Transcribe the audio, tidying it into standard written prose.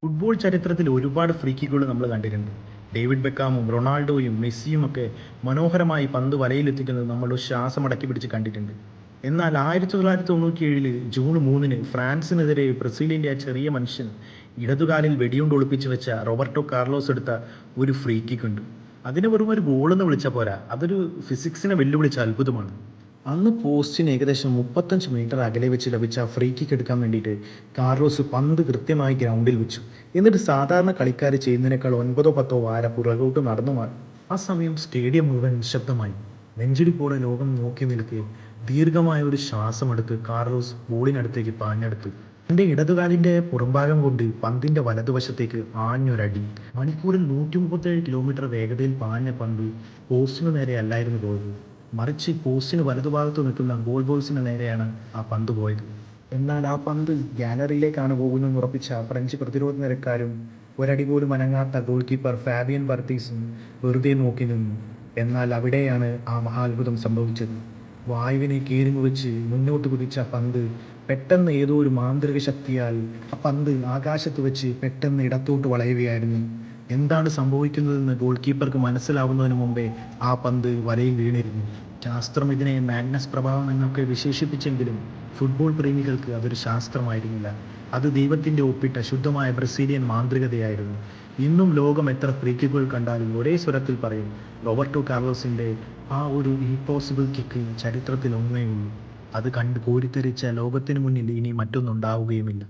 Football ചരിത്രത്തിൽ ഒരുപാട് free കിക്കുകൾ നമ്മൾ കണ്ടിട്ടുണ്ട്. ഡേവിഡ് ബെക്കാമും റൊണാൾഡോയും മെസ്സിയും ഒക്കെ മനോഹരമായി പന്ത് വലയിലെത്തിക്കുന്നത് നമ്മൾ ശ്വാസമടക്കി പിടിച്ച് കണ്ടിട്ടുണ്ട്. എന്നാൽ 1997 ജൂൺ 3 ഫ്രാൻസിനെതിരെ ബ്രസീലിൻ്റെ ആ ചെറിയ മനുഷ്യൻ ഇടതുകാലിൽ വെടിയുണ്ട് ഒളിപ്പിച്ച് വെച്ച റോബർട്ടോ കാർലോസ് എടുത്ത ഒരു ഫ്രീ കിക്ക് ഉണ്ട്. അതിനെ വെറും ഒരു ഗോളെന്ന് വിളിച്ചാൽ പോരാ, അതൊരു ഫിസിക്സിനെ വെല്ലുവിളിച്ച അത്ഭുതമാണ്. അന്ന് പോസ്റ്റിന് ഏകദേശം 35 മീറ്റർ അകലെ വെച്ച് ലഭിച്ച ഫ്രീ കിക്ക് എടുക്കാൻ വേണ്ടിയിട്ട് കാർലോസ് പന്ത് കൃത്യമായി ഗ്രൗണ്ടിൽ വെച്ചു. എന്നിട്ട് സാധാരണ കളിക്കാർ ചെയ്യുന്നതിനേക്കാൾ 9-10 വാര പുറകോട്ട് നടന്നു മാറി. ആ സമയം സ്റ്റേഡിയം മുഴുവൻ നിശബ്ദമായി. നെഞ്ചിടിപ്പോടെ ലോകം നോക്കി നിൽക്കെ ദീർഘമായ ഒരു ശ്വാസമെടുത്ത് കാർലോസ് ബോളിനടുത്തേക്ക് പാഞ്ഞെടുത്തു. തൻ്റെ ഇടതുകാലിൻ്റെ പുറംഭാഗം കൊണ്ട് പന്തിൻ്റെ വലതുവശത്തേക്ക് ആഞ്ഞൊരടി. മണിക്കൂറിൽ 137 കിലോമീറ്റർ വേഗതയിൽ പാഞ്ഞ പന്ത് പോസ്റ്റിനു നേരെ അല്ലായിരുന്നു പോയത്, മറിച്ച് പോസ്റ്റിന് വലതുഭാഗത്ത് നിൽക്കുന്ന ഗോൾ ബോൾസിന് നേരെയാണ് ആ പന്ത് പോയത്. എന്നാൽ ആ പന്ത് ഗാലറിയിലേക്കാണ് പോകുന്നതെന്ന് ഉറപ്പിച്ച ഫ്രഞ്ച് പ്രതിരോധ നിരക്കാരും ഒരടി പോലും അനങ്ങാത്ത ഗോൾ കീപ്പർ ഫാബിയൻ ബർത്തീസും വെറുതെ നോക്കി നിന്നു. എന്നാൽ അവിടെയാണ് ആ മഹാത്ഭുതം സംഭവിച്ചത്. വായുവിനെ കീറിമുറിച്ച് മുന്നോട്ട് കുതിച്ച പന്ത് പെട്ടെന്ന് ഏതോ ഒരു മാന്ത്രിക ശക്തിയാൽ ആ പന്ത് ആകാശത്ത് വെച്ച് പെട്ടെന്ന് ഇടത്തോട്ട് വളയുകയായിരുന്നു. എന്താണ് സംഭവിക്കുന്നതെന്ന് ഗോൾ കീപ്പർക്ക് മനസ്സിലാവുന്നതിന് മുമ്പേ ആ പന്ത് വലയിൽ വീണിരുന്നു. ശാസ്ത്രം ഇതിനെ മാഗ്നസ് പ്രഭാവം എന്നൊക്കെ വിശേഷിപ്പിച്ചെങ്കിലും ഫുട്ബോൾ പ്രേമികൾക്ക് അതൊരു ശാസ്ത്രമായിരുന്നില്ല. അത് ദൈവത്തിൻ്റെ ഒപ്പിട്ട ശുദ്ധമായ ബ്രസീലിയൻ മാന്ത്രികതയായിരുന്നു. ഇന്നും ലോകം എത്ര ഫ്രീ കിക്കുകൾ കണ്ടാലും ഒരേ സ്വരത്തിൽ പറയും, റോബർട്ടോ കാർലോസിൻ്റെ ആ ഒരു ഇമ്പോസിബിൾ കിക്ക് ചരിത്രത്തിൽ ഒന്നേ ഉള്ളൂ. അത് കണ്ട് കോരിത്തരിച്ച ലോകത്തിന് മുന്നിൽ ഇനി മറ്റൊന്നുണ്ടാവുകയുമില്ല.